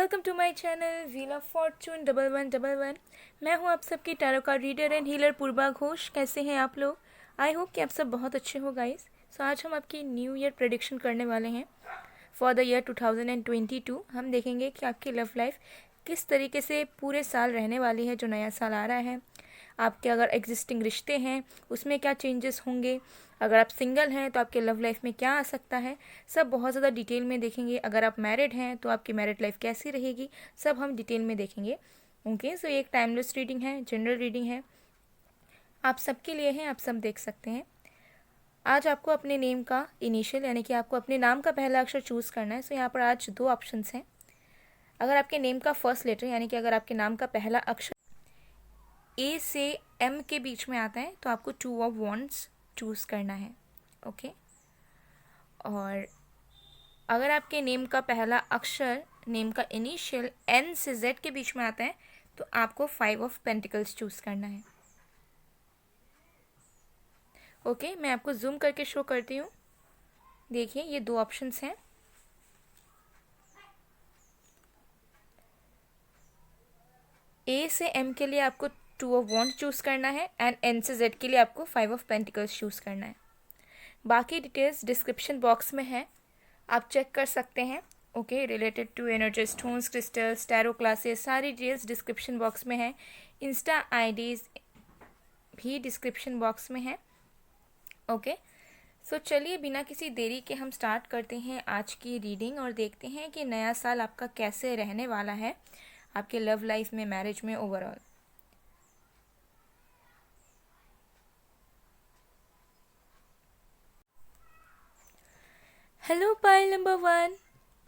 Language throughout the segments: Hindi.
Welcome to my channel wheel of fortune 1111। मैं हूं आप सबकी tarot card reader and healer Purva Ghosh. कैसे हैं आप लोग? आई होप कि आप सब बहुत अच्छे हो गाइस। सो आज हम आपकी न्यू ईयर प्रेडिक्शन करने वाले हैं फॉर द ईयर 2022। हम देखेंगे कि आपकी लव लाइफ किस तरीके से पूरे साल रहने वाली है, जो नया साल आ रहा है। आपके अगर एग्जिस्टिंग रिश्ते हैं उसमें क्या चेंजेस होंगे, अगर आप सिंगल हैं तो आपके लव लाइफ में क्या आ सकता है, सब बहुत ज़्यादा डिटेल में देखेंगे। अगर आप मैरिड हैं तो आपकी मैरिड लाइफ कैसी रहेगी, सब हम डिटेल में देखेंगे। ओके, सो ये एक टाइमलेस रीडिंग है, जनरल रीडिंग है, आप सबके लिए है, आप सब देख सकते हैं। आज आपको अपने नेम का इनिशियल यानी कि आपको अपने नाम का पहला अक्षर चूज़ करना है। सो यहाँ पर आज दो ऑप्शंस हैं। अगर आपके नेम का फर्स्ट लेटर यानी कि अगर आपके नाम का पहला अक्षर ए से एम के बीच में आता है तो आपको 2 ऑफ वॉन्ड्स चूज़ करना है। ओके, और अगर आपके नेम का पहला अक्षर, नेम का इनिशियल एन से जेड के बीच में आता है तो आपको 5 ऑफ पेंटिकल्स चूज़ करना है। ओके, मैं आपको जूम करके शो करती हूँ। देखिए, ये दो ऑप्शंस हैं। ए से एम के लिए आपको 2 ऑफ वॉन्ड्स चूज़ करना है एंड एन से जेड के लिए आपको 5 ऑफ पेंटिकल्स चूज़ करना है। बाकी डिटेल्स डिस्क्रिप्शन बॉक्स में है, आप चेक कर सकते हैं। Okay, related to energy stones, crystals, tarot classes, सारी डिटेल्स डिस्क्रिप्शन बॉक्स में है। इंस्टा आईडीज़ भी डिस्क्रिप्शन बॉक्स में है। ओके, सो चलिए बिना किसी देरी के हम स्टार्ट करते हैं आज की रीडिंग और देखते हैं कि नया साल आपका कैसे रहने वाला है आपके लव लाइफ में, मैरिज में, ओवरऑल। Hello pile number 1।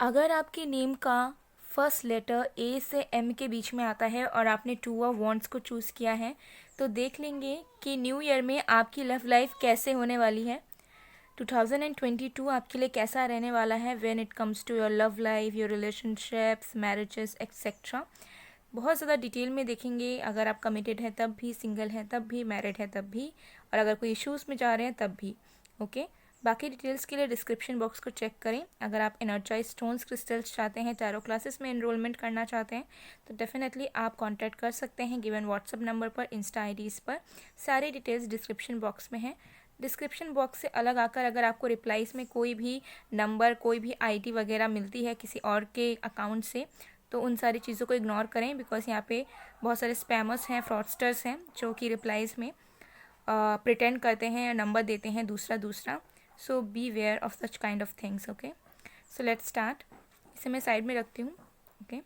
अगर आपके नेम का फर्स्ट लेटर ए से एम के बीच में आता है और आपने 2 ऑफ वॉन्ड्स को चूज़ किया है तो देख लेंगे कि न्यू ईयर में आपकी लव लाइफ कैसे होने वाली है। 2022 आपके लिए कैसा रहने वाला है when it comes to your love life, your relationships, marriages etcetera. बहुत ज़्यादा डिटेल में देखेंगे। अगर आप कमिटेड हैं तब भी, सिंगल हैं तब भी, मैरिड हैं तब भी, और अगर कोई इश्यूज़ में जा रहे हैं तब भी। ओके, बाकी डिटेल्स के लिए डिस्क्रिप्शन बॉक्स को चेक करें। अगर आप एनर्जाइज स्टोन्स, क्रिस्टल्स चाहते हैं, टैरो क्लासेस में एनरोलमेंट करना चाहते हैं तो डेफिनेटली आप कांटेक्ट कर सकते हैं गिवन व्हाट्सएप नंबर पर, इंस्टा आईडीज़ पर। सारी डिटेल्स डिस्क्रिप्शन बॉक्स में है। डिस्क्रिप्शन बॉक्स से अलग आकर अगर आपको रिप्लाईज में कोई भी नंबर, कोई भी आईडी वगैरह मिलती है किसी और के अकाउंट से तो उन सारी चीज़ों को इग्नोर करें, बिकॉज यहाँ पे बहुत सारे स्पैमर्स हैं, फ्रॉडस्टर्स हैं जो कि रिप्लाईज में प्रिटेंड करते हैं या नंबर देते हैं दूसरा। So beware of such kind of things. Okay, so let's start. इसे मैं साइड में रखती हूँ। ओके,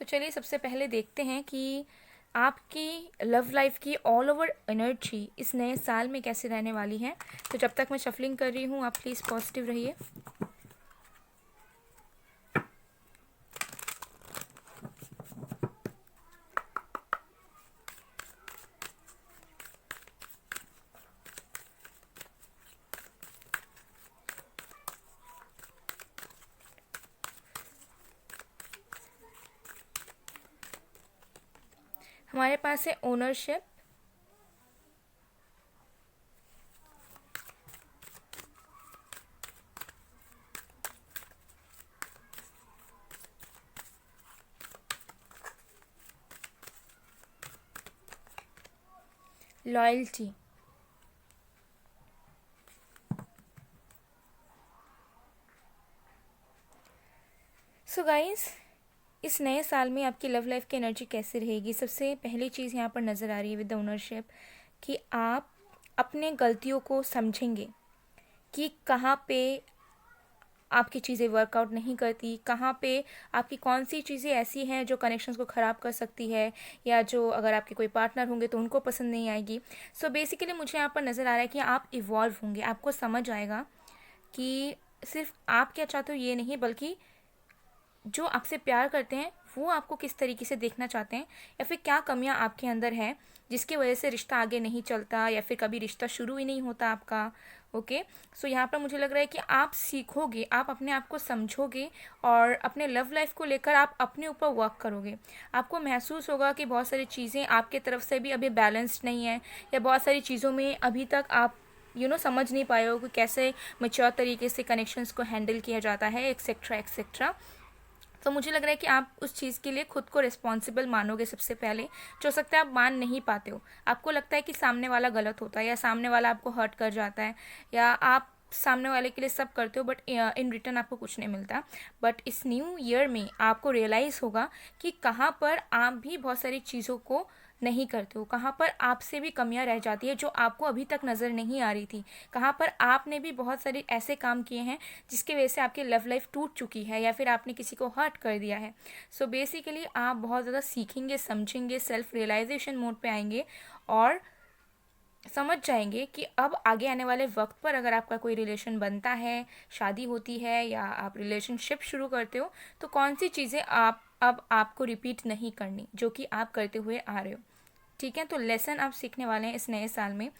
तो चलिए सबसे पहले देखते हैं कि आपकी लव लाइफ की ऑल ओवर एनर्जी इस नए साल में कैसे रहने वाली है। तो जब तक मैं शफलिंग कर रही हूँ आप प्लीज़ पॉजिटिव रहिए। हमारे पास है ओनरशिप, लॉयल्टी, सो गाइस इस नए साल में आपकी लव लाइफ की एनर्जी कैसे रहेगी। सबसे पहली चीज़ यहाँ पर नज़र आ रही है विद द ओनरशिप कि आप अपने गलतियों को समझेंगे कि कहाँ पे आपकी चीज़ें वर्कआउट नहीं करती, कहाँ पे आपकी कौन सी चीज़ें ऐसी हैं जो कनेक्शंस को ख़राब कर सकती है, या जो अगर आपके कोई पार्टनर होंगे तो उनको पसंद नहीं आएगी। सो बेसिकली मुझे यहाँ पर नज़र आ रहा है कि आप इवॉल्व होंगे, आपको समझ आएगा कि सिर्फ आप क्या चाहते हो ये नहीं, बल्कि जो आपसे प्यार करते हैं वो आपको किस तरीके से देखना चाहते हैं, या फिर क्या कमियां आपके अंदर है जिसकी वजह से रिश्ता आगे नहीं चलता या फिर कभी रिश्ता शुरू ही नहीं होता आपका। ओके, सो यहाँ पर मुझे लग रहा है कि आप सीखोगे, आप अपने आप को समझोगे और अपने लव लाइफ को लेकर आप अपने ऊपर वर्क करोगे। आपको महसूस होगा कि बहुत सारी चीज़ें आपके तरफ से भी अभी बैलेंस्ड नहीं है, या बहुत सारी चीज़ों में अभी तक आप समझ नहीं पाए हो कि कैसे मैच्योर तरीके से कनेक्शंस को हैंडल किया जाता है, एक्सेट्रा एक्सेट्रा। तो मुझे लग रहा है कि आप उस चीज़ के लिए खुद को रिस्पॉन्सिबल मानोगे सबसे पहले। जो हो सकता है आप मान नहीं पाते हो, आपको लगता है कि सामने वाला गलत होता है या सामने वाला आपको हर्ट कर जाता है, या आप सामने वाले के लिए सब करते हो बट इन रिटर्न आपको कुछ नहीं मिलता। बट इस न्यू ईयर में आपको रियलाइज़ होगा कि कहाँ पर आप भी बहुत सारी चीज़ों को नहीं करते हो, कहाँ पर आपसे भी कमियां रह जाती है जो आपको अभी तक नज़र नहीं आ रही थी, कहाँ पर आपने भी बहुत सारे ऐसे काम किए हैं जिसकी वजह से आपकी लव लाइफ टूट चुकी है या फिर आपने किसी को हर्ट कर दिया है। सो बेसिकली आप बहुत ज़्यादा सीखेंगे, समझेंगे, सेल्फ रियलाइजेशन मोड पे आएंगे और समझ जाएंगे कि अब आगे आने वाले वक्त पर अगर आपका कोई रिलेशन बनता है, शादी होती है या आप रिलेशनशिप शुरू करते हो, तो कौन सी चीज़ें आप अब आपको रिपीट नहीं करनी जो कि आप करते हुए आ रहे हो। ठीक है, तो लेसन आप सीखने वाले हैं इस नए साल में,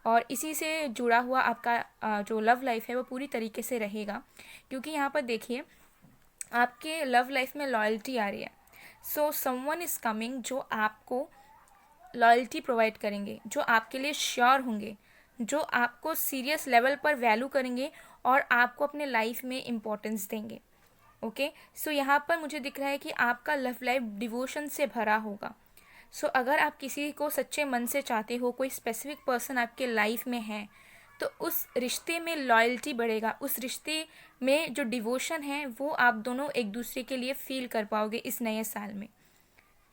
और इसी से जुड़ा हुआ आपका जो लव लाइफ है वो पूरी तरीके से रहेगा। क्योंकि यहाँ पर देखिए आपके लव लाइफ में लॉयल्टी आ रही है। सो समवन इज़ कमिंग जो आपको लॉयल्टी प्रोवाइड करेंगे, जो आपके लिए श्योर होंगे, जो आपको सीरियस लेवल पर वैल्यू करेंगे और आपको अपने लाइफ में इम्पोर्टेंस देंगे। ओके, सो यहाँ पर मुझे दिख रहा है कि आपका लव लाइफ डिवोशन से भरा होगा। सो अगर आप किसी को सच्चे मन से चाहते हो, कोई स्पेसिफिक पर्सन आपके लाइफ में है, तो उस रिश्ते में लॉयल्टी बढ़ेगा, उस रिश्ते में जो डिवोशन है वो आप दोनों एक दूसरे के लिए फील कर पाओगे इस नए साल में।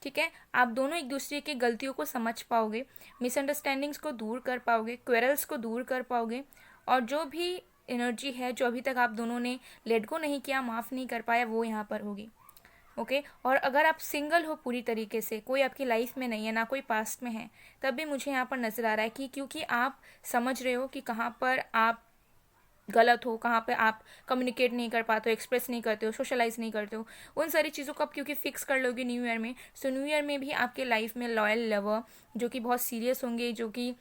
ठीक है, आप दोनों एक दूसरे की गलतियों को समझ पाओगे, मिसअंडरस्टैंडिंग्स को दूर कर पाओगे, क्वेरल्स को दूर कर पाओगे, और जो भी एनर्जी है जो अभी तक आप दोनों ने लेट गो नहीं किया, माफ़ नहीं कर पाया, वो यहाँ पर होगी। ओके, और अगर आप सिंगल हो पूरी तरीके से, कोई आपकी लाइफ में नहीं है, ना कोई पास्ट में है, तब भी मुझे यहाँ पर नज़र आ रहा है कि क्योंकि आप समझ रहे हो कि कहाँ पर आप गलत हो, कहाँ पे आप कम्युनिकेट नहीं कर पाते हो, एक्सप्रेस नहीं करते हो, सोशलाइज नहीं करते हो, उन सारी चीज़ों को आप क्योंकि फिक्स कर लोगे न्यू ईयर में। सो न्यू ईयर में भी आपके लाइफ में लॉयल लवर जो कि बहुत सीरियस होंगे, जो कि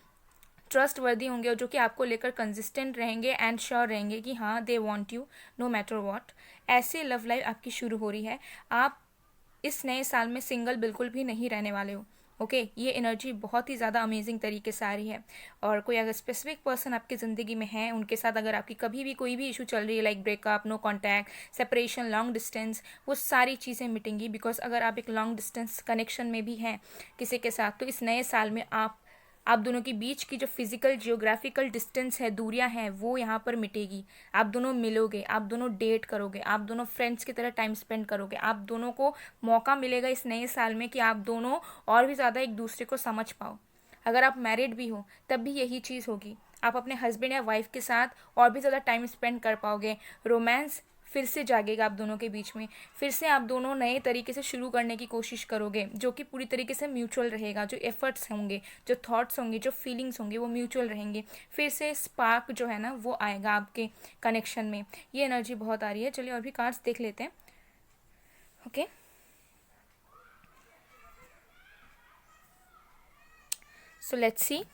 ट्रस्ट वर्दी होंगे, और जो कि आपको लेकर कंसिस्टेंट रहेंगे एंड श्योर रहेंगे कि हाँ they want you know matter what, ऐसे लव लाइफ आपकी शुरू हो रही है। आप इस नए साल में सिंगल बिल्कुल भी नहीं रहने वाले हो। ओके, ये एनर्जी बहुत ही ज़्यादा अमेजिंग तरीके से आ रही है। और कोई अगर स्पेसिफिक पर्सन आपकी ज़िंदगी में है, उनके साथ अगर आपकी कभी भी कोई भी इशू चल रही है, like breakup, no contact, separation, long distance, वो सारी चीज़ें मिटेंगी। बिकॉज अगर आप एक लॉन्ग डिस्टेंस कनेक्शन में भी हैं किसी के साथ, तो इस नए साल में आप दोनों के बीच की जो फिजिकल जियोग्राफिकल डिस्टेंस है, दूरियां हैं, वो यहाँ पर मिटेगी। आप दोनों मिलोगे, आप दोनों डेट करोगे, आप दोनों फ्रेंड्स की तरह टाइम स्पेंड करोगे, आप दोनों को मौका मिलेगा इस नए साल में कि आप दोनों और भी ज़्यादा एक दूसरे को समझ पाओ। अगर आप मैरिड भी हो तब भी यही चीज़ होगी, आप अपने हस्बैंड या वाइफ के साथ और भी ज़्यादा टाइम स्पेंड कर पाओगे। रोमांस फिर से जागेगा आप दोनों के बीच में, फिर से आप दोनों नए तरीके से शुरू करने की कोशिश करोगे, जो कि पूरी तरीके से म्यूचुअल रहेगा। जो एफर्ट्स होंगे, जो थॉट्स होंगे, जो फीलिंग्स होंगे, वो म्यूचुअल रहेंगे। फिर से स्पार्क जो है ना वो आएगा आपके कनेक्शन में। ये एनर्जी बहुत आ रही है। चलिए और भी कार्ड्स देख लेते हैं। Okay, so let's see.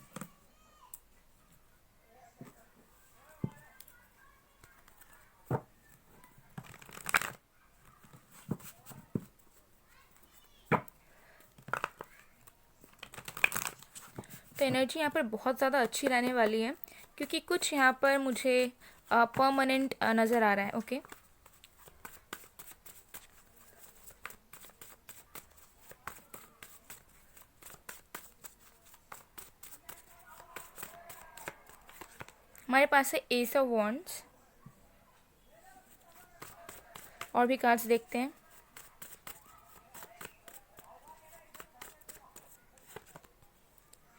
तो एनर्जी यहाँ पर बहुत ज़्यादा अच्छी रहने वाली है, क्योंकि कुछ यहाँ पर मुझे परमानेंट नज़र आ रहा है। ओके, हमारे पास है एस ऑफ वॉन्ड्स। और भी कार्ड्स देखते हैं।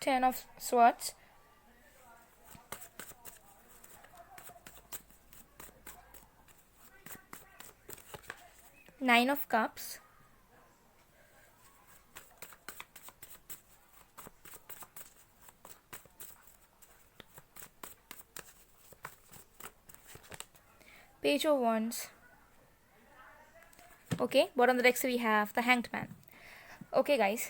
Ten of swords, nine of cups, Page of Wands. Okay, bottom of the deck we have the Hanged Man. Okay guys,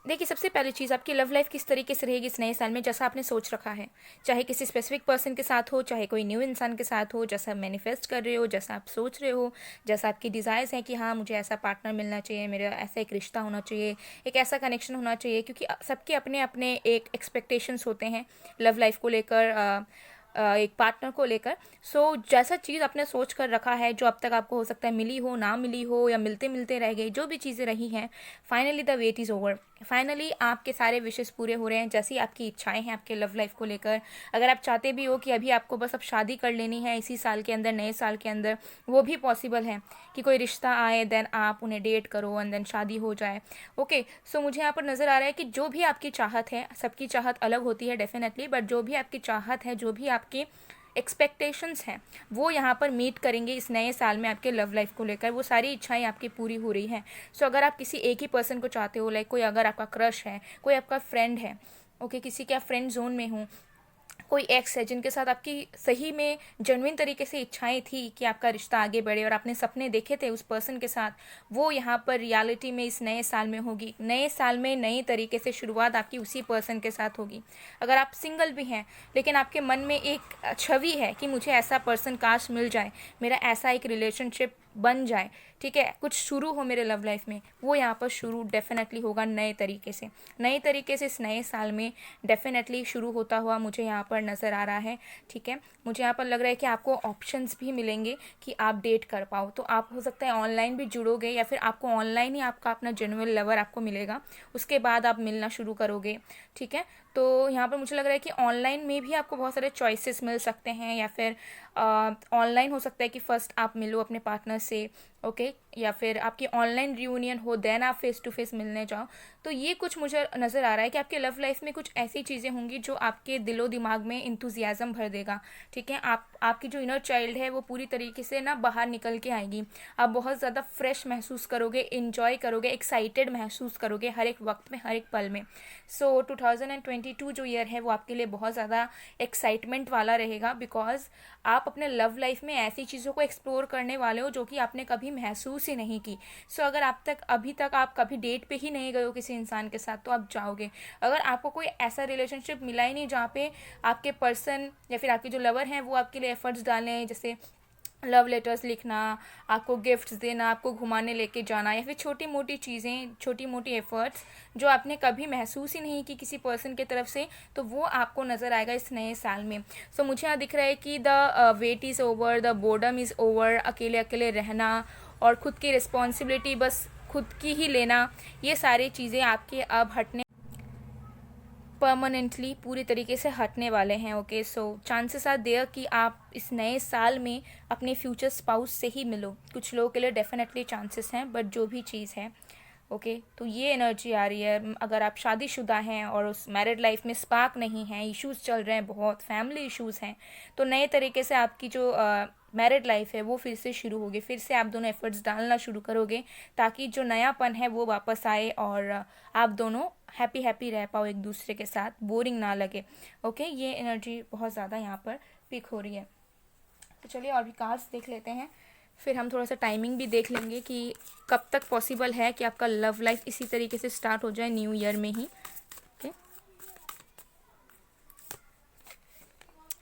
देखिए, सबसे पहली चीज़, आपकी लव लाइफ किस तरीके से रहेगी इस नए साल में, जैसा आपने सोच रखा है। चाहे किसी स्पेसिफिक पर्सन के साथ हो, चाहे कोई न्यू इंसान के साथ हो, जैसा मैनिफेस्ट कर रहे हो, जैसा आप सोच रहे हो, जैसा आपकी डिज़ायर्स हैं कि हाँ मुझे ऐसा पार्टनर मिलना चाहिए, मेरा ऐसा एक रिश्ता होना चाहिए, एक ऐसा कनेक्शन होना चाहिए, क्योंकि सबके अपने अपने एक एक्सपेक्टेशंस होते हैं लव लाइफ को लेकर, एक पार्टनर को लेकर। सो जैसा चीज़ आपने सोच कर रखा है, जो अब तक आपको हो सकता है मिली हो, ना मिली हो, या मिलते मिलते रह गई, जो भी चीज़ें रही हैं, finally the wait is over. Finally आपके सारे विशेस पूरे हो रहे हैं, जैसी आपकी इच्छाएं हैं आपके लव लाइफ को लेकर। अगर आप चाहते भी हो कि अभी आपको बस अब शादी कर लेनी है इसी साल के अंदर, नए साल के अंदर, वो भी पॉसिबल है कि कोई रिश्ता आए, देन आप उन्हें डेट करो एंड देन शादी हो जाए। ओके, सो मुझे यहाँ पर नज़र आ रहा है कि जो भी आपकी चाहत है, सबकी चाहत अलग होती है डेफिनेटली, बट जो भी आपकी चाहत है, जो भी आपकी एक्सपेक्टेशंस हैं, वो यहाँ पर मीट करेंगे इस नए साल में आपके लव लाइफ को लेकर। वो सारी इच्छाएं आपकी पूरी हो रही हैं। सो अगर आप किसी एक ही पर्सन को चाहते हो, लाइक कोई अगर आपका क्रश है, कोई आपका फ्रेंड है, ओके, किसी के आप फ्रेंड जोन में हो, कोई एक्स है जिनके साथ आपकी सही में जेन्युइन तरीके से इच्छाएं थी कि आपका रिश्ता आगे बढ़े, और आपने सपने देखे थे उस पर्सन के साथ, वो यहाँ पर रियलिटी में इस नए साल में होगी। नए साल में नई तरीके से शुरुआत आपकी उसी पर्सन के साथ होगी। अगर आप सिंगल भी हैं लेकिन आपके मन में एक छवि है कि मुझे ऐसा पर्सन काश मिल जाए, मेरा ऐसा एक रिलेशनशिप बन जाए, ठीक है, कुछ शुरू हो मेरे लव लाइफ में, वो यहाँ पर शुरू डेफिनेटली होगा नए तरीके से। नए तरीके से इस नए साल में डेफिनेटली शुरू होता हुआ मुझे यहाँ पर नज़र आ रहा है। ठीक है, मुझे यहाँ पर लग रहा है कि आपको ऑप्शंस भी मिलेंगे कि आप डेट कर पाओ। तो आप हो सकता है ऑनलाइन भी जुड़ोगे, या फिर आपको ऑनलाइन ही आपका अपना जेन्युइन लवर आपको मिलेगा, उसके बाद आप मिलना शुरू करोगे। ठीक है, तो यहाँ पर मुझे लग रहा है कि ऑनलाइन में भी आपको बहुत सारे चॉइसेस मिल सकते हैं, या फिर ऑनलाइन हो सकता है कि फ़र्स्ट आप मिलो अपने पार्टनर से, ओके, या फिर आपकी ऑनलाइन रियूनियन हो, देन आप फेस टू फेस मिलने जाओ। तो ये कुछ मुझे नज़र आ रहा है कि आपके लव लाइफ में कुछ ऐसी चीज़ें होंगी जो आपके दिलो दिमाग में इंथुजियाज़म भर देगा। ठीक है, आपकी जो इनर चाइल्ड है वो पूरी तरीके से ना बाहर निकल के आएगी। आप बहुत ज़्यादा फ्रेश महसूस करोगे, इन्जॉय करोगे, एक्साइटेड महसूस करोगे हर एक वक्त में, हर एक पल में। सो 2022 जो ईयर है वो आपके लिए बहुत ज़्यादा एक्साइटमेंट वाला रहेगा, बिकॉज आप अपने लव लाइफ में ऐसी चीज़ों को एक्सप्लोर करने वाले हो जो कि आपने कभी महसूस ही नहीं की। सो अगर अभी तक आप कभी डेट पे ही नहीं गए हो किसी इंसान के साथ, तो आप जाओगे। अगर आपको कोई ऐसा रिलेशनशिप मिला ही नहीं जहाँ पे आपके पर्सन या फिर आपके जो लवर हैं वो आपके लिए एफर्ट्स डालें, जैसे लव लेटर्स लिखना, आपको गिफ्ट्स देना, आपको घुमाने लेके जाना, या फिर छोटी मोटी चीज़ें, छोटी मोटी एफर्ट्स जो आपने कभी महसूस ही नहीं की किसी पर्सन की तरफ से, तो वो आपको नज़र आएगा इस नए साल में। सो मुझे यहाँ दिख रहा है कि the wait is over, the boredom is over, अकेले अकेले रहना और ख़ुद की रिस्पॉन्सिबिलिटी बस खुद की ही लेना, ये सारी चीज़ें आपके अब हटने, परमानेंटली पूरी तरीके से हटने वाले हैं। Okay, so chances are there कि आप इस नए साल में अपने फ्यूचर स्पाउस से ही मिलो। कुछ लोगों के लिए डेफिनेटली चांसेस हैं, बट जो भी चीज़ है, ओके, तो ये एनर्जी आ रही है। अगर आप शादीशुदा हैं और उस मैरिड लाइफ में स्पार्क नहीं है, इश्यूज़ चल रहे हैं, बहुत फैमिली इश्यूज़ हैं, तो नए तरीके से आपकी जो मैरिड लाइफ है वो फिर से शुरू होगी। फिर से आप दोनों एफर्ट्स डालना शुरू करोगे ताकि जो नयापन है वो वापस आए और आप दोनों हैप्पी हैप्पी रह पाओ एक दूसरे के साथ, बोरिंग ना लगे। ओके, ये एनर्जी बहुत ज़्यादा यहाँ पर पिक हो रही है। तो चलिए और भी कार्ड्स देख लेते हैं, फिर हम थोड़ा सा टाइमिंग भी देख लेंगे कि कब तक पॉसिबल है कि आपका लव लाइफ इसी तरीके से स्टार्ट हो जाए न्यू ईयर में ही। Okay,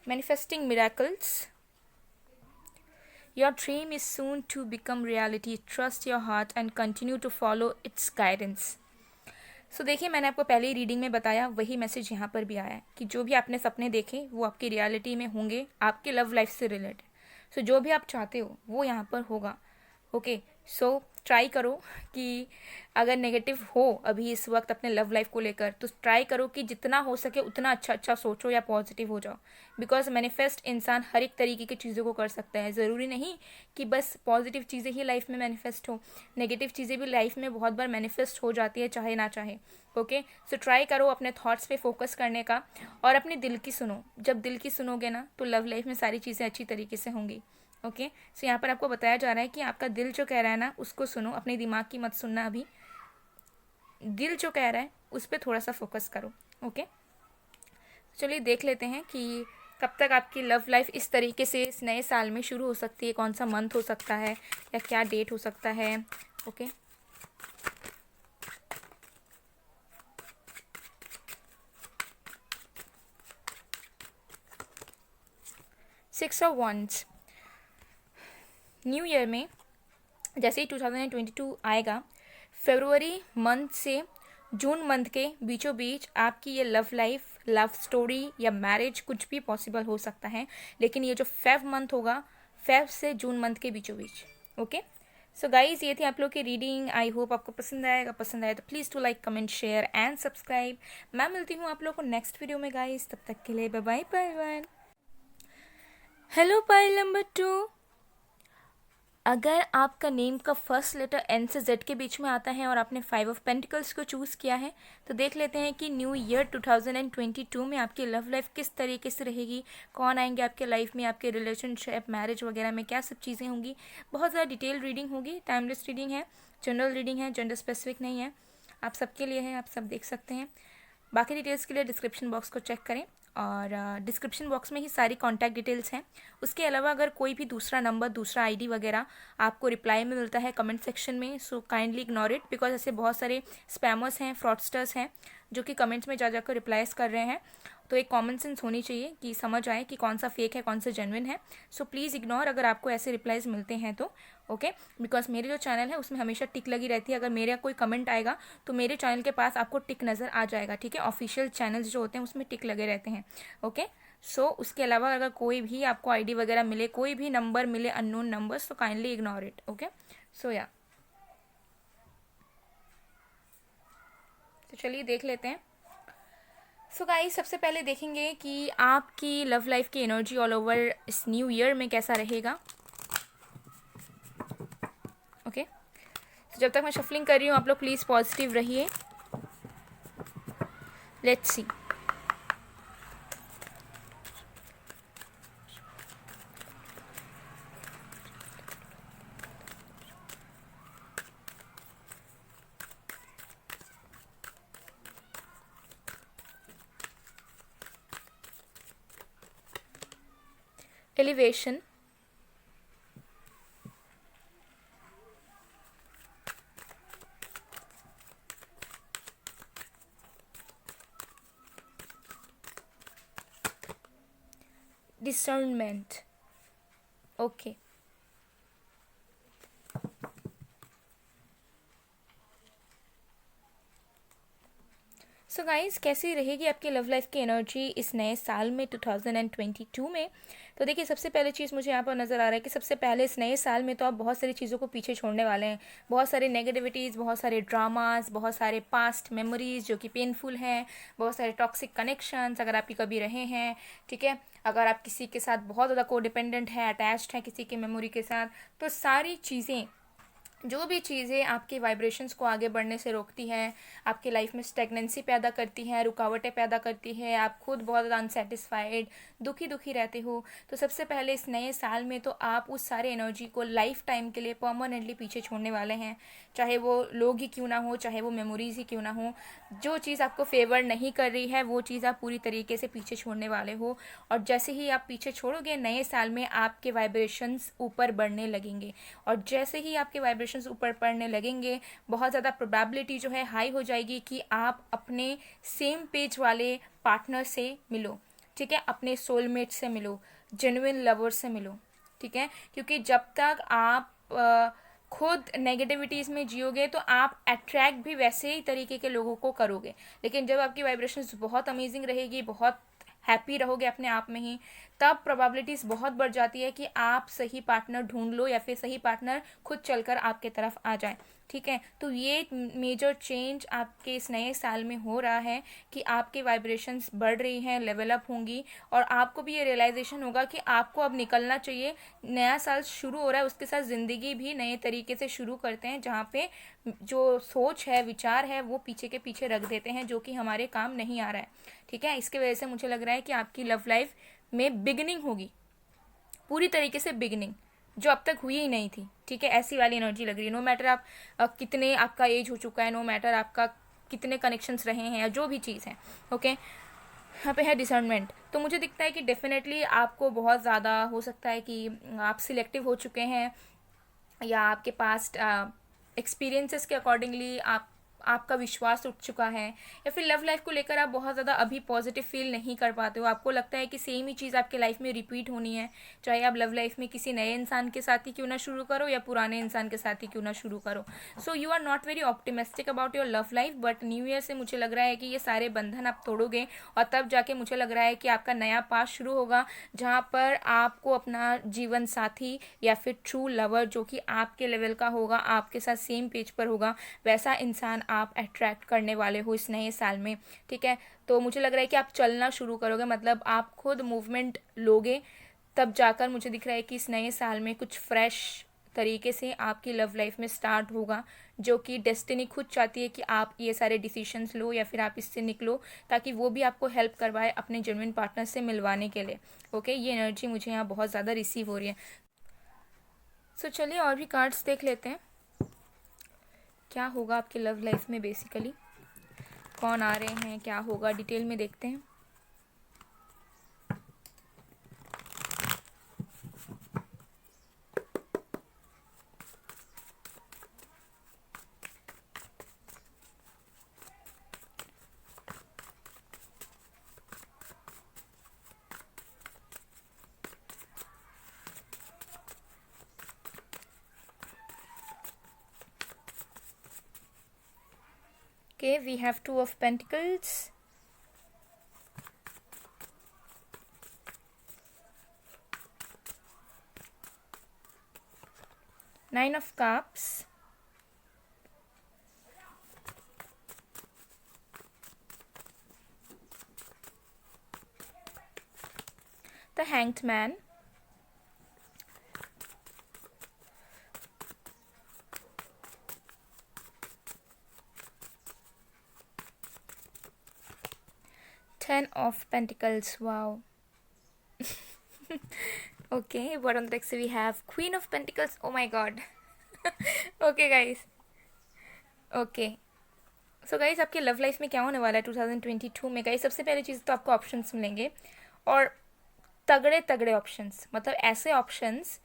manifesting miracles, your dream is soon to become reality, trust your heart and continue to follow its guidance. So देखिए, मैंने आपको पहले ही रीडिंग में बताया, वही मैसेज यहाँ पर भी आया है कि जो भी आपने सपने देखे वो आपकी रियलिटी में होंगे, आपके लव लाइफ से रिलेटेड। सो जो भी आप चाहते हो वो यहाँ पर होगा। ओके, सो ट्राई करो कि अगर नेगेटिव हो अभी इस वक्त अपने लव लाइफ को लेकर, तो ट्राई करो कि जितना हो सके उतना अच्छा सोचो या पॉजिटिव हो जाओ। बिकॉज मैनिफेस्ट इंसान हर एक तरीके की चीज़ों को कर सकता है। ज़रूरी नहीं कि बस पॉजिटिव चीज़ें ही लाइफ में मैनिफेस्ट हो, नेगेटिव चीज़ें भी लाइफ में बहुत बार मैनिफेस्ट हो जाती है, चाहे ना चाहे। ओके, सो ट्राई करो अपने थॉट्स पे फोकस करने का और अपने दिल की सुनो। जब दिल की सुनोगे ना तो लव लाइफ में सारी चीज़ें अच्छी तरीके से होंगी। ओके, सो यहाँ पर आपको बताया जा रहा है कि आपका दिल जो कह रहा है ना उसको सुनो, अपने दिमाग की मत सुनना। अभी दिल जो कह रहा है उस पर थोड़ा सा फोकस करो। ओके, चलिए देख लेते हैं कि कब तक आपकी लव लाइफ इस तरीके से इस नए साल में शुरू हो सकती है, कौन सा मंथ हो सकता है या क्या डेट हो सकता है। Okay, six of wands, new year में जैसे ही 2022 आएगा, फरवरी मंथ से जून मंथ के बीचों बीच आपकी ये लव लाइफ, लव स्टोरी या मैरिज कुछ भी पॉसिबल हो सकता है, लेकिन ये जो फेब मंथ होगा, फेब से जून मंथ के बीचों बीच। ओके, सो गाइज ये थी आप लोग की रीडिंग। आई होप आपको पसंद आएगा। पसंद आए तो please do like, comment, share and subscribe. मैं मिलती हूँ आप लोग को नेक्स्ट वीडियो में गाइज, तब तक के लिए bye bye pile 1। Hello pile number 2, अगर आपका नेम का फर्स्ट लेटर एन से जेड के बीच में आता है और आपने 5 ऑफ पेंटिकल्स को चूज़ किया है, तो देख लेते हैं कि न्यू ईयर 2022 में आपकी लव लाइफ किस तरीके से रहेगी, कौन आएंगे आपके लाइफ में, आपके रिलेशनशिप, मैरिज वगैरह में क्या सब चीज़ें होंगी। बहुत ज़्यादा डिटेल रीडिंग होगी, टाइमलेस रीडिंग है, जनरल रीडिंग है, जेंडर स्पेसिफिक नहीं है, आप सबके लिए है, आप सब देख सकते हैं। बाकी डिटेल्स के लिए डिस्क्रिप्शन बॉक्स को चेक करें, और डिस्क्रिप्शन बॉक्स में ही सारी कॉन्टैक्ट डिटेल्स हैं। उसके अलावा अगर कोई भी दूसरा नंबर, दूसरा आईडी वगैरह आपको रिप्लाई में मिलता है कमेंट सेक्शन में, so kindly ignore it, because ऐसे बहुत सारे स्पैमर्स हैं, फ्रॉडस्टर्स हैं जो कि कमेंट्स में जा जाकर रिप्लाईज कर रहे हैं। तो एक कॉमन सेंस होनी चाहिए कि समझ आए कि कौन सा फेक है, कौन सा जेन्युइन है। सो प्लीज़ इग्नोर अगर आपको ऐसे रिप्लाईज मिलते हैं तो। ओके, बिकॉज मेरे जो चैनल है उसमें हमेशा टिक लगी रहती है। अगर मेरा कोई कमेंट आएगा तो मेरे चैनल के पास आपको टिक नज़र आ जाएगा, ठीक है। ऑफिशियल चैनल्स जो होते हैं उसमें टिक लगे रहते हैं। ओके, सो उसके अलावा अगर कोई भी आपको आईडी वगैरह मिले, कोई भी नंबर मिले, अननोन नंबर्स, तो काइंडली इग्नोर इट। ओके, सो या, तो चलिए देख लेते हैं। सो गाइस, सबसे पहले देखेंगे कि आपकी लव लाइफ की एनर्जी ऑल ओवर इस न्यू ईयर में कैसा रहेगा। ओके, तो जब तक मैं शफलिंग कर रही हूँ आप लोग प्लीज़ पॉजिटिव रहिए। Let's see. Elevation, discernment. Okay, so guys, कैसी रहेगी आपकी लव लाइफ की एनर्जी इस नए साल में 2022 में। तो देखिए, सबसे पहले चीज़ मुझे यहाँ पर नज़र आ रहा है कि सबसे पहले इस नए साल में तो आप बहुत सारी चीज़ों को पीछे छोड़ने वाले हैं। बहुत सारे नेगेटिविटीज़, बहुत सारे ड्रामास, बहुत सारे पास्ट मेमोरीज जो कि पेनफुल हैं, बहुत सारे टॉक्सिक कनेक्शंस अगर आपकी कभी रहे हैं, ठीक है। अगर आप किसी के साथ बहुत ज़्यादा को डिपेंडेंट है, अटैच्ड है किसी की मेमोरी के साथ, तो सारी चीज़ें, जो भी चीज़ें आपके वाइब्रेशंस को आगे बढ़ने से रोकती हैं, आपके लाइफ में स्टेगनेंसी पैदा करती हैं, रुकावटें पैदा करती है, आप खुद बहुत ज़्यादा अनसेटिस्फाइड, दुखी रहते हो, तो सबसे पहले इस नए साल में तो आप उस सारे एनर्जी को लाइफ टाइम के लिए परमानेंटली पीछे छोड़ने वाले हैं। चाहे वो लोग ही क्यों ना हो, चाहे वो मेमोरीज ही क्यों ना हो, जो चीज़ आपको फेवर नहीं कर रही है वो चीज़ आप पूरी तरीके से पीछे छोड़ने वाले हो। और जैसे ही आप पीछे छोड़ोगे, नए साल में आपके वाइब्रेशंस ऊपर बढ़ने लगेंगे, और जैसे ही आपके वाइब्रेशंस ऊपर बढ़ने लगेंगे, बहुत ज़्यादा प्रोबेबिलिटी जो है हाई हो जाएगी कि आप अपने सेम पेज वाले पार्टनर से मिलो, ठीक है, अपने सोलमेट से मिलो, जेन्युइन लवर से मिलो, ठीक है। क्योंकि जब तक आप खुद नेगेटिविटीज़ में जियोगे तो आप अट्रैक्ट भी वैसे ही तरीके के लोगों को करोगे। लेकिन जब आपकी वाइब्रेशंस बहुत अमेजिंग रहेगी, बहुत हैप्पी रहोगे अपने आप में ही, तब प्रोबेबिलिटीज़ बहुत बढ़ जाती है कि आप सही पार्टनर ढूंढ लो या फिर सही पार्टनर खुद चलकर आपके तरफ आ जाए, ठीक है। तो ये मेजर चेंज आपके इस नए साल में हो रहा है कि आपके वाइब्रेशंस बढ़ रही हैं, लेवल अप होंगी, और आपको भी ये रियलाइजेशन होगा कि आपको अब निकलना चाहिए। नया साल शुरू हो रहा है, उसके साथ ज़िंदगी भी नए तरीके से शुरू करते हैं, जहाँ पे जो सोच है, विचार है, वो पीछे के पीछे रख देते हैं, जो कि हमारे काम नहीं आ रहा है, ठीक है। इसके वजह से मुझे लग रहा है कि आपकी लव लाइफ में बिगिनिंग होगी, पूरी तरीके से बिगिनिंग, जो अब तक हुई ही नहीं थी, ठीक है। ऐसी वाली एनर्जी लग रही है। नो मैटर आप कितने आपका एज हो चुका है, नो मैटर आपका कितने कनेक्शंस रहे हैं या जो भी चीज़ है, ओके। यहाँ पे है डिसर्नमेंट, तो मुझे दिखता है कि डेफिनेटली आपको बहुत ज़्यादा हो सकता है कि आप सिलेक्टिव हो चुके हैं, या आपके पास्ट एक्सपीरियंसेस के अकॉर्डिंगली आप आपका विश्वास उठ चुका है, या फिर लव लाइफ को लेकर आप बहुत ज़्यादा अभी पॉजिटिव फील नहीं कर पाते हो, आपको लगता है कि सेम ही चीज़ आपके लाइफ में रिपीट होनी है, चाहे आप लव लाइफ में किसी नए इंसान के साथ ही क्यों ना शुरू करो या पुराने इंसान के साथ ही क्यों ना शुरू करो। So you are not very optimistic about your love life, but new year से मुझे लग रहा है कि ये सारे बंधन आप तोड़ोगे, और तब जाके मुझे लग रहा है कि आपका नया पास शुरू होगा, जहाँ पर आपको अपना जीवन साथी या फिर ट्रू लवर जो कि आपके लेवल का होगा, आपके साथ सेम पेज पर होगा, वैसा इंसान आप अट्रैक्ट करने वाले हो इस नए साल में। ठीक है, तो मुझे लग रहा है कि आप चलना शुरू करोगे, मतलब आप खुद मूवमेंट लोगे, तब जाकर मुझे दिख रहा है कि इस नए साल में कुछ फ्रेश तरीके से आपकी लव लाइफ में स्टार्ट होगा, जो कि डेस्टिनी खुद चाहती है कि आप ये सारे डिसीशंस लो या फिर आप इससे निकलो, ताकि वो भी आपको हेल्प करवाए अपने जेन्युइन पार्टनर से मिलवाने के लिए। ओके, ये एनर्जी मुझे यहाँ बहुत ज़्यादा रिसीव हो रही है। सो चलिए और भी कार्ड्स देख लेते हैं, क्या होगा आपकी लव लाइफ में, बेसिकली कौन आ रहे हैं, क्या होगा, डिटेल में देखते हैं। Okay, we have Two of Pentacles, Nine of Cups, the Hanged Man, Ten of Pentacles. Wow. Okay, what on the next we have Queen of Pentacles. Oh my god. Okay guys. Okay. So guys, आपके लव लाइफ में क्या होने वाला है 2022 में गाइस? सबसे पहली चीज़ तो आपको ऑप्शंस मिलेंगे, और तगड़े तगड़े ऑप्शंस, मतलब ऐसे ऑप्शंस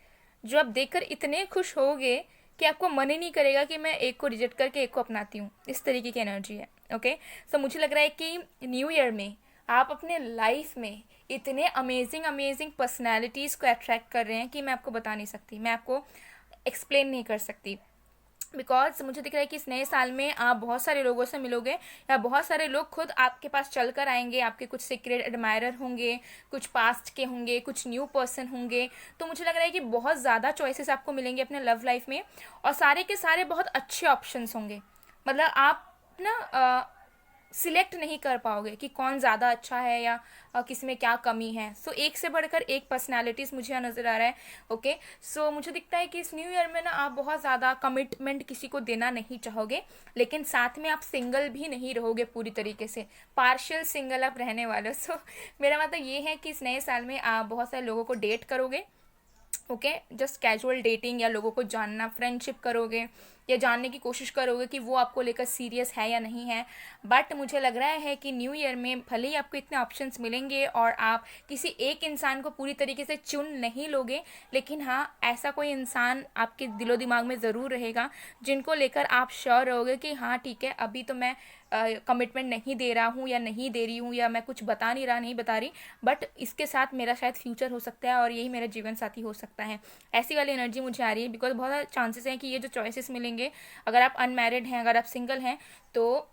जो आप देखकर इतने खुश होगे कि आपको मन ही नहीं करेगा कि मैं एक को रिजेक्ट करके एक को अपनाती हूँ। इस तरीके की एनर्जी है। ओके, सो मुझे लग रहा है कि न्यू ईयर में आप अपने लाइफ में इतने अमेजिंग अमेजिंग पर्सनैलिटीज़ को अट्रैक्ट कर रहे हैं कि मैं आपको बता नहीं सकती, मैं आपको एक्सप्लेन नहीं कर सकती। बिकॉज मुझे दिख रहा है कि इस नए साल में आप बहुत सारे लोगों से मिलोगे, या बहुत सारे लोग खुद आपके पास चल कर आएंगे, आपके कुछ सीक्रेट एडमायरर होंगे, कुछ पास्ट के होंगे, कुछ न्यू पर्सन होंगे। तो मुझे लग रहा है कि बहुत ज़्यादा चॉइसेस आपको मिलेंगे अपने लव लाइफ में, और सारे के सारे बहुत अच्छे ऑप्शंस होंगे। मतलब आप ना सिलेक्ट नहीं कर पाओगे कि कौन ज़्यादा अच्छा है या किस में क्या कमी है। सो एक से बढ़कर एक पर्सनालिटीज़ मुझे यहाँ नज़र आ रहा है। ओके, सो मुझे दिखता है कि इस न्यू ईयर में ना आप बहुत ज़्यादा कमिटमेंट किसी को देना नहीं चाहोगे, लेकिन साथ में आप सिंगल भी नहीं रहोगे पूरी तरीके से, पार्शियल सिंगल आप रहने वाले हो। सो मेरा मतलब ये है कि इस नए साल में आप बहुत सारे लोगों को डेट करोगे। ओके, जस्ट कैजुअल डेटिंग, या लोगों को जानना, फ्रेंडशिप करोगे, या जानने की कोशिश करोगे कि वो आपको लेकर सीरियस है या नहीं है। बट मुझे लग रहा है कि न्यू ईयर में भले ही आपको इतने ऑप्शंस मिलेंगे और आप किसी एक इंसान को पूरी तरीके से चुन नहीं लोगे, लेकिन हाँ, ऐसा कोई इंसान आपके दिलो दिमाग में ज़रूर रहेगा जिनको लेकर आप श्योर रहोगे कि हाँ ठीक है, अभी तो मैं कमिटमेंट नहीं दे रहा हूँ या नहीं दे रही हूँ, या मैं कुछ बता नहीं रहा, नहीं बता रही, बट इसके साथ मेरा शायद फ्यूचर हो सकता है और यही मेरा जीवन साथी हो सकता है। ऐसी वाली एनर्जी मुझे आ रही है, बिकॉज बहुत सारे चांसेस हैं कि ये जो चॉइसेस मिलेंगे, अगर आप अनमैरिड हैं, अगर आप सिंगल हैं, तो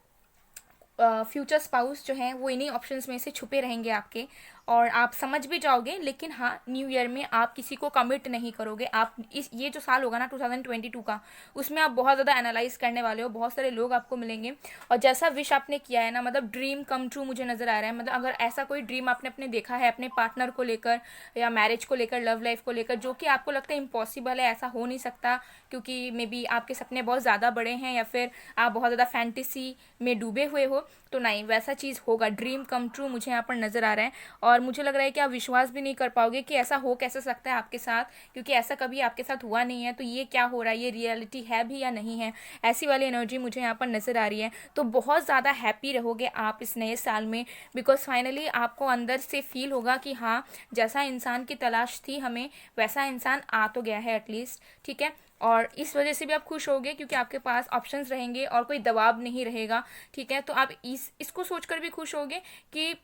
फ्यूचर स्पाउस जो हैं वो इन्हीं ऑप्शंस में से छुपे रहेंगे आपके, और आप समझ भी जाओगे। लेकिन हाँ, न्यू ईयर में आप किसी को कमिट नहीं करोगे। आप ये जो साल होगा ना 2022 का, उसमें आप बहुत ज़्यादा एनालाइज करने वाले हो, बहुत सारे लोग आपको मिलेंगे, और जैसा विश आपने किया है ना, मतलब ड्रीम कम ट्रू मुझे नज़र आ रहा है। मतलब अगर ऐसा कोई ड्रीम आपने अपने देखा है अपने पार्टनर को लेकर, या मैरिज को लेकर, लव लाइफ को लेकर, जो कि आपको लगता है इम्पॉसिबल है, ऐसा हो नहीं सकता, क्योंकि मे बी आपके सपने बहुत ज़्यादा बड़े हैं, या फिर आप बहुत ज़्यादा फैंटेसी में डूबे हुए हो, तो नहीं, वैसा चीज़ होगा, ड्रीम कम ट्रू मुझे यहाँ पर नज़र आ रहा है। और मुझे लग रहा है कि आप विश्वास भी नहीं कर पाओगे कि ऐसा हो कैसे सकता है आपके साथ, क्योंकि ऐसा कभी आपके साथ हुआ नहीं है। तो ये क्या हो रहा है, ये रियलिटी है भी या नहीं है, ऐसी वाली एनर्जी मुझे यहाँ पर नज़र आ रही है। तो बहुत ज़्यादा हैप्पी रहोगे आप इस नए साल में, बिकॉज फाइनली आपको अंदर से फील होगा कि हाँ, जैसा इंसान की तलाश थी हमें वैसा इंसान आ तो गया है एटलीस्ट, ठीक है। और इस वजह से भी आप खुश होगे क्योंकि आपके पास ऑप्शंस रहेंगे और कोई दबाव नहीं रहेगा, ठीक है। तो आप इसको सोचकर भी खुश होगे कि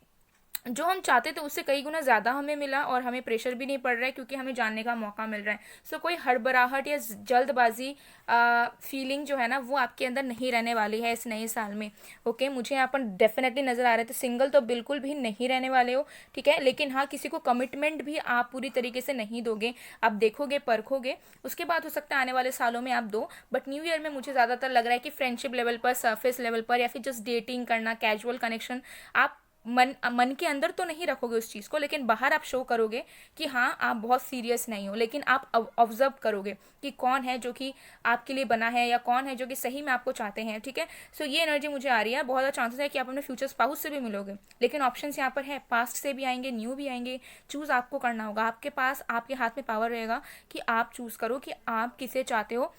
जो हम चाहते थे उससे कई गुना ज़्यादा हमें मिला और हमें प्रेशर भी नहीं पड़ रहा है क्योंकि हमें जानने का मौका मिल रहा है। सो कोई हड़बड़ाहट या जल्दबाजी फीलिंग जो है ना वो आपके अंदर नहीं रहने वाली है इस नए साल में। ओके, मुझे यहाँ पर डेफिनेटली नज़र आ रहे थे, सिंगल तो बिल्कुल भी नहीं रहने वाले हो, ठीक है। लेकिन हाँ, किसी को कमिटमेंट भी आप पूरी तरीके से नहीं दोगे, आप देखोगे परखोगे, उसके बाद हो सकता है आने वाले सालों में आप दो। बट न्यू ईयर में मुझे ज़्यादातर लग रहा है कि फ्रेंडशिप लेवल पर, सरफेस लेवल पर, या फिर जस्ट डेटिंग करना, कैजुअल कनेक्शन, आप मन के अंदर तो नहीं रखोगे उस चीज़ को, लेकिन बाहर आप शो करोगे कि हाँ आप बहुत सीरियस नहीं हो, लेकिन आप ऑब्जर्व करोगे कि कौन है जो कि आपके लिए बना है या कौन है जो कि सही में आपको चाहते हैं, ठीक है। सो ये एनर्जी मुझे आ रही है। बहुत ज़्यादा चांसेस है कि आप अपने फ्यूचर स्पाउस से भी मिलोगे, लेकिन ऑप्शंस यहाँ पर है, पास्ट से भी आएंगे, न्यू भी आएंगे। चूज़ आपको करना होगा, आपके पास, आपके हाथ में पावर रहेगा कि आप चूज़ करो कि आप किसे चाहते हो,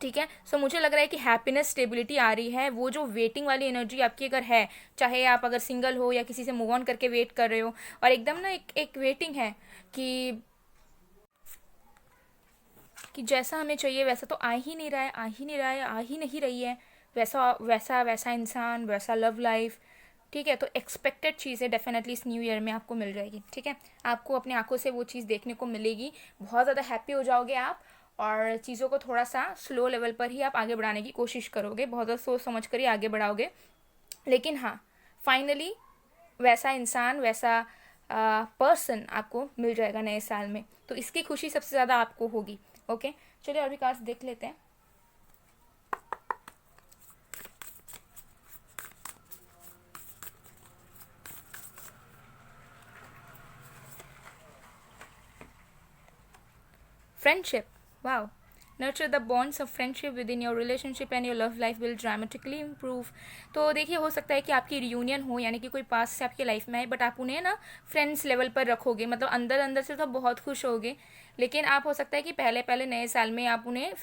ठीक है। सो मुझे लग रहा है कि हैप्पीनेस, स्टेबिलिटी आ रही है। वो जो वेटिंग वाली एनर्जी आपकी अगर है, चाहे आप अगर सिंगल हो या किसी से मूव ऑन करके वेट कर रहे हो, और एकदम ना एक वेटिंग है कि जैसा हमें चाहिए वैसा तो आ ही नहीं रहा है, आ ही नहीं रहा है, आ ही नहीं रही है, वैसा वैसा वैसा इंसान, वैसा लव लाइफ, ठीक है। तो एक्सपेक्टेड चीज़ें डेफिनेटली इस न्यू ईयर में आपको मिल जाएगी, ठीक है। आपको अपनी आंखों से वो चीज़ देखने को मिलेगी, बहुत ज़्यादा हैप्पी हो जाओगे आप, और चीज़ों को थोड़ा सा स्लो लेवल पर ही आप आगे बढ़ाने की कोशिश करोगे, बहुत ज़्यादा सोच समझ कर ही आगे बढ़ाओगे। लेकिन हाँ, फाइनली वैसा इंसान, वैसा पर्सन आपको मिल जाएगा नए साल में, तो इसकी खुशी सबसे ज़्यादा आपको होगी। ओके, चलिए और भी कार्ड्स देख लेते हैं। Friendship, wow. Nurture the bonds of friendship with in your relationship and your love life will dramatically improve. तो देखिए, हो सकता है कि आपकी रियूनियन हो, यानी कि कोई पास से आपकी लाइफ में आए, बट आप उन्हें ना फ्रेंड्स लेवल पर रखोगे, मतलब अंदर अंदर से तो बहुत खुश होगे, लेकिन आप हो सकता है कि पहले पहले नए साल में आप उन्हें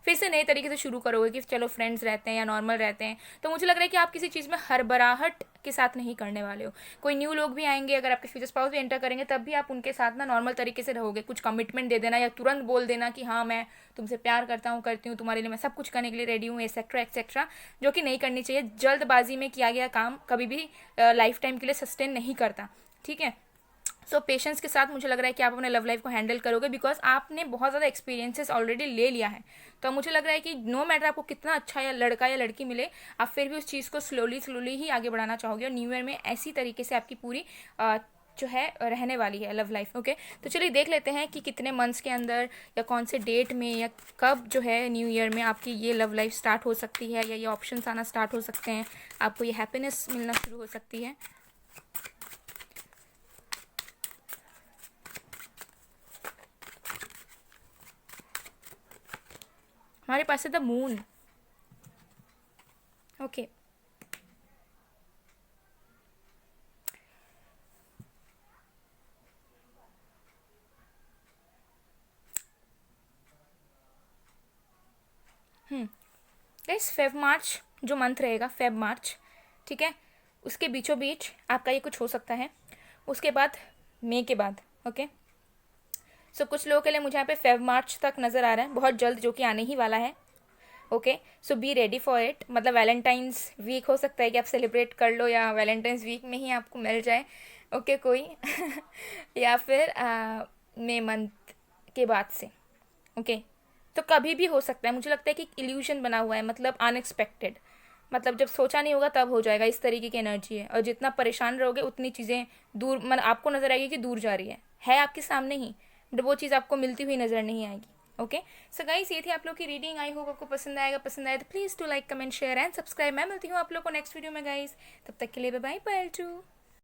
फिर से नए तरीके से शुरू करोगे कि चलो फ्रेंड्स रहते हैं या नॉर्मल रहते हैं। तो मुझे लग रहा है कि आप किसी चीज़ में हड़बड़ाहट के साथ नहीं करने वाले हो। कोई न्यू लोग भी आएंगे, अगर आपके फ्यूचर स्पाउस भी एंटर करेंगे, तब भी आप उनके साथ ना नॉर्मल तरीके से रहोगे। कुछ कमिटमेंट दे देना या तुरंत बोल देना कि हाँ मैं तुमसे प्यार करता हूँ, करती हूँ, तुम्हारे लिए मैं सब कुछ करने के लिए रेडी हूँ, एक्सेट्रा एक्सेट्रा, जो कि नहीं करनी चाहिए। जल्दबाजी में किया गया काम कभी भी लाइफ टाइम के लिए सस्टेन नहीं करता, ठीक है। सो पेशेंस के साथ मुझे लग रहा है कि आप अपने लव लाइफ को हैंडल करोगे, बिकॉज आपने बहुत ज़्यादा एक्सपीरियंसेस ऑलरेडी ले लिया है। तो मुझे लग रहा है कि नो मैटर आपको कितना अच्छा या लड़का या लड़की मिले, आप फिर भी उस चीज़ को स्लोली स्लोली ही आगे बढ़ाना चाहोगे, और न्यू ईयर में ऐसी तरीके से आपकी पूरी जो है रहने वाली है लव लाइफ। ओके, तो चलिए देख लेते हैं कि कितने मंथ्स के अंदर या कौन से डेट में या कब जो है न्यू ईयर में आपकी ये लव लाइफ स्टार्ट हो सकती है, या ये ऑप्शंस आना स्टार्ट हो सकते हैं, आपको ये हैप्पीनेस मिलना शुरू हो सकती है। हमारे पास है the moon. Okay, guys Feb March जो मंथ रहेगा, फेब मार्च, ठीक है, उसके बीचों बीच आपका ये कुछ हो सकता है। उसके बाद मई के बाद, ओके। सो कुछ लोगों के लिए मुझे यहाँ पे फेब मार्च तक नज़र आ रहा है, बहुत जल्द, जो कि आने ही वाला है। Okay, so be ready for it. मतलब वैलेंटाइंस वीक हो सकता है कि आप सेलिब्रेट कर लो, या वैलेंटाइंस वीक में ही आपको मिल जाए, ओके, कोई या फिर मई मंथ के बाद से, ओके। तो कभी भी हो सकता है, मुझे लगता है कि इल्यूजन बना हुआ है, मतलब अनएक्सपेक्टेड, मतलब जब सोचा नहीं होगा तब हो जाएगा, इस तरीके की एनर्जी है। और जितना परेशान रहोगे उतनी चीज़ें दूर, मतलब आपको नजर आएगी कि दूर जा रही है आपके सामने ही, बट वो चीज़ आपको मिलती हुई नजर नहीं आएगी। ओके, सो गाइस, ये थी आप लोग की रीडिंग। आई होप आपको पसंद आएगा, पसंद आए तो please do like, comment, share and subscribe. मैं मिलती हूँ आप लोग को नेक्स्ट वीडियो में गाइस, तब तक के लिए बाय बाय, टू।